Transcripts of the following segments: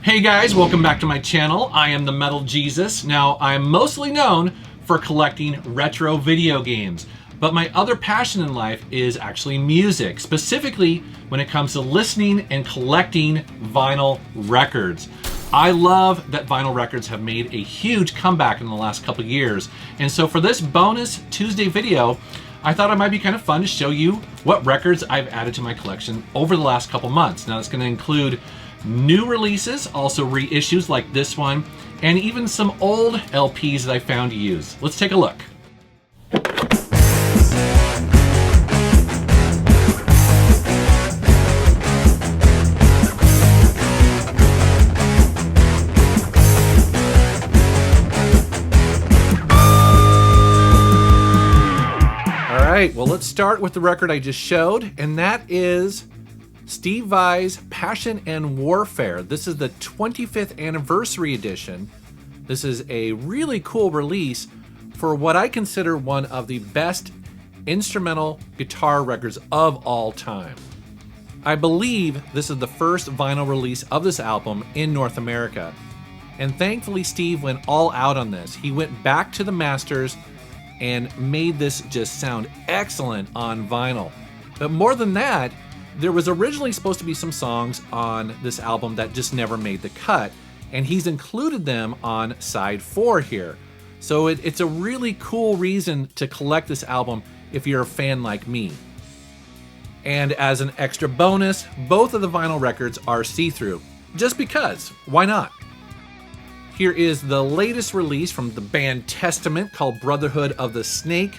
Hey guys, welcome back to my channel. I am the Metal Jesus. Now, I'm mostly known for collecting retro video games, but my other passion in life is actually music, specifically when it comes to listening and collecting vinyl records. I love that vinyl records have made a huge comeback in the last couple years, and so for this bonus Tuesday video, I thought it might be kind of fun to show you what records I've added to my collection over the last couple months. Now, it's going to include new releases, also reissues like this one, and even some old LPs that I found used. Let's take a look. All right, well, let's start with the record I just showed, and that is Steve Vai's Passion and Warfare. This is the 25th anniversary edition. This is a really cool release for what I consider one of the best instrumental guitar records of all time. I believe this is the first vinyl release of this album in North America. And thankfully, Steve went all out on this. He went back to the masters and made this just sound excellent on vinyl. But more than that, there was originally supposed to be some songs on this album that just never made the cut, and he's included them on side 4 here. So it's a really cool reason to collect this album if you're a fan like me. And as an extra bonus, both of the vinyl records are see-through, just because, why not? Here is the latest release from the band Testament called Brotherhood of the Snake.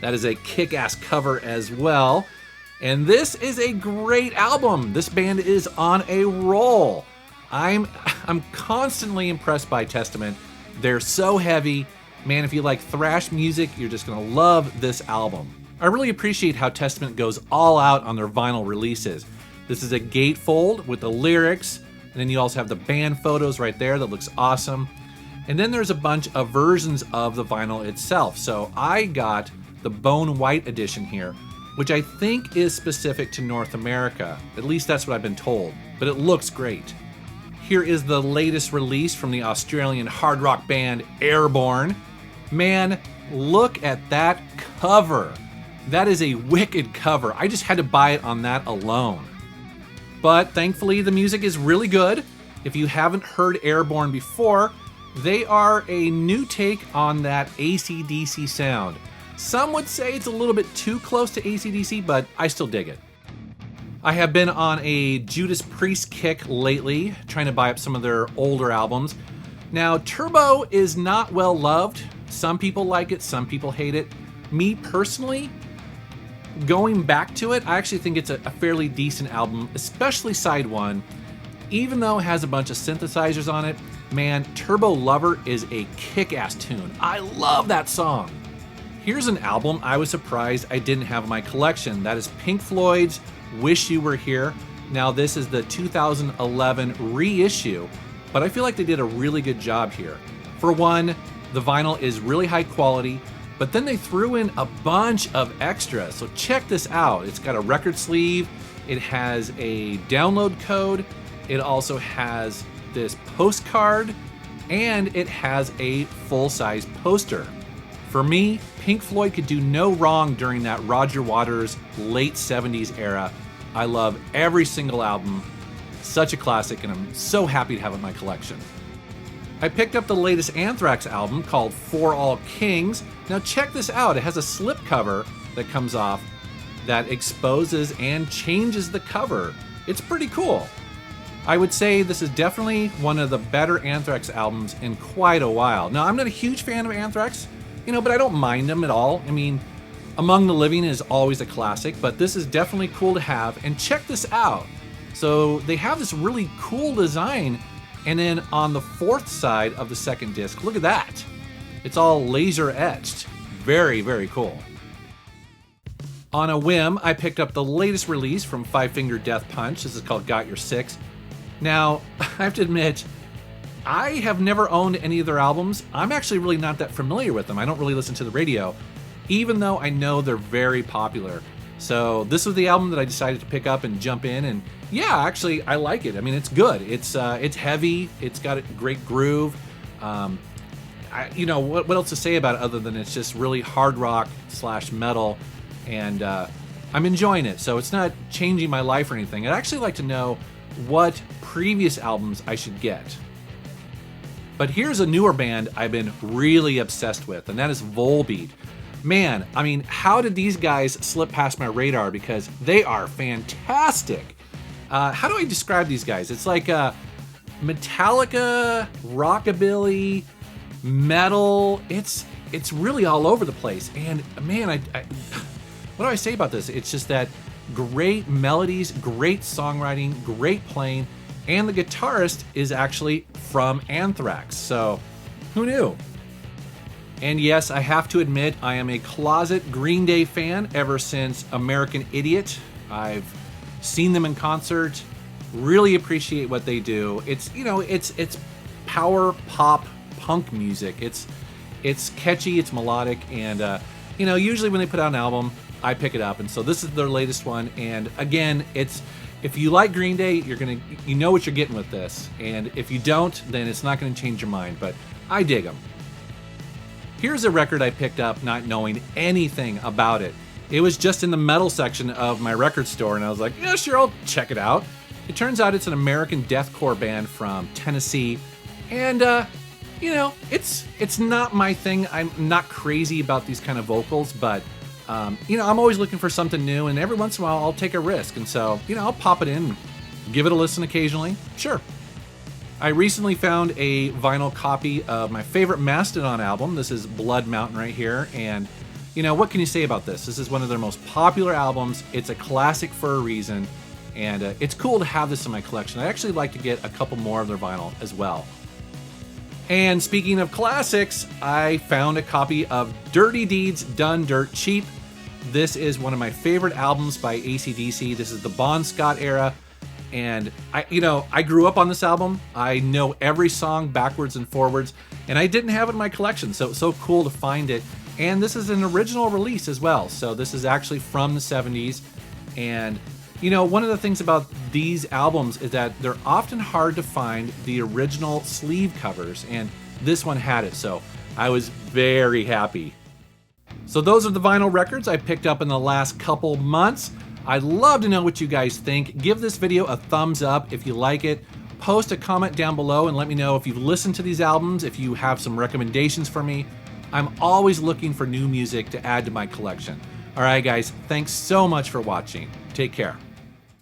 That is a kick-ass cover as well. And this is a great album. This band is on a roll. I'm constantly impressed by Testament. They're so heavy. Man, if you like thrash music, you're just gonna love this album. I really appreciate how Testament goes all out on their vinyl releases. This is a gatefold with the lyrics, and then you also have the band photos right there that looks awesome. And then there's a bunch of versions of the vinyl itself. So I got the Bone White edition here, which I think is specific to North America. At least that's what I've been told, but it looks great. Here is the latest release from the Australian hard rock band Airbourne. Man, look at that cover. That is a wicked cover. I just had to buy it on that alone. But thankfully, the music is really good. If you haven't heard Airbourne before, they are a new take on that AC/DC sound. Some would say it's a little bit too close to AC/DC, but I still dig it. I have been on a Judas Priest kick lately, trying to buy up some of their older albums. Now, Turbo is not well loved. Some people like it, some people hate it. Me personally, going back to it, I actually think it's a fairly decent album, especially side 1. Even though it has a bunch of synthesizers on it, man, Turbo Lover is a kick-ass tune. I love that song. Here's an album I was surprised I didn't have in my collection. That is Pink Floyd's Wish You Were Here. Now, this is the 2011 reissue, but I feel like they did a really good job here. For one, the vinyl is really high quality, but then they threw in a bunch of extras. So check this out. It's got a record sleeve, it has a download code, it also has this postcard, and it has a full-size poster. For me, Pink Floyd could do no wrong during that Roger Waters late 70s era. I love every single album. Such a classic, and I'm so happy to have it in my collection. I picked up the latest Anthrax album called For All Kings. Now check this out. It has a slipcover that comes off that exposes and changes the cover. It's pretty cool. I would say this is definitely one of the better Anthrax albums in quite a while. Now, I'm not a huge fan of Anthrax, but I don't mind them at all. I mean, Among the Living is always a classic, but this is definitely cool to have. And check this out. So they have this really cool design, and then on the 4th side of the second disc, look at that. It's all laser etched. Very, very cool. On a whim, I picked up the latest release from Five Finger Death Punch. This is called Got Your Six. Now, I have to admit, I have never owned any of their albums. I'm actually really not that familiar with them. I don't really listen to the radio, even though I know they're very popular. So this was the album that I decided to pick up and jump in, and yeah, actually I like it. I mean, it's good. It's heavy. It's got a great groove. You know, what else to say about it other than it's just really hard rock / metal, and I'm enjoying it. So it's not changing my life or anything. I'd actually like to know what previous albums I should get. But here's a newer band I've been really obsessed with, and that is Volbeat. Man, I mean, how did these guys slip past my radar? Because they are fantastic. How do I describe these guys? It's like Metallica, rockabilly, metal. It's really all over the place. And man, what do I say about this? It's just that great melodies, great songwriting, great playing, and the guitarist is actually from Anthrax. So who knew? And yes, I have to admit, I am a closet Greenday fan ever since American Idiot. I've seen them in concert, really appreciate what they do. It's, you know, it's power pop punk music. It's catchy, it's melodic, and you know, usually when they put out an album, I pick it up. And so this is their latest one. And again, if you like Green Day, you know what you're getting with this. And if you don't, then it's not gonna change your mind, but I dig them. Here's a record I picked up not knowing anything about it. It was just in the metal section of my record store, and I was like, yeah, sure, I'll check it out. It turns out it's an American deathcore band from Tennessee, and you know, it's not my thing. I'm not crazy about these kind of vocals, but you know, I'm always looking for something new, and every once in a while I'll take a risk, and so, you know, I'll pop it in, give it a listen occasionally. Sure. I recently found a vinyl copy of my favorite Mastodon album. This is Blood Mountain right here, and you know, what can you say about this? This is one of their most popular albums. It's a classic for a reason, and it's cool to have this in my collection. I'd actually like to get a couple more of their vinyl as well. And speaking of classics, I found a copy of Dirty Deeds Done Dirt Cheap. This is one of my favorite albums by AC/DC. This is the Bon Scott era. And I grew up on this album. I know every song backwards and forwards, and I didn't have it in my collection, so it's so cool to find it. And this is an original release as well. So this is actually from the 70s. And you know, one of the things about these albums is that they're often hard to find the original sleeve covers, and this one had it, so I was very happy. So those are the vinyl records I picked up in the last couple months. I'd love to know what you guys think. Give this video a thumbs up if you like it. Post a comment down below and let me know if you've listened to these albums, if you have some recommendations for me. I'm always looking for new music to add to my collection. All right, guys, thanks so much for watching. Take care.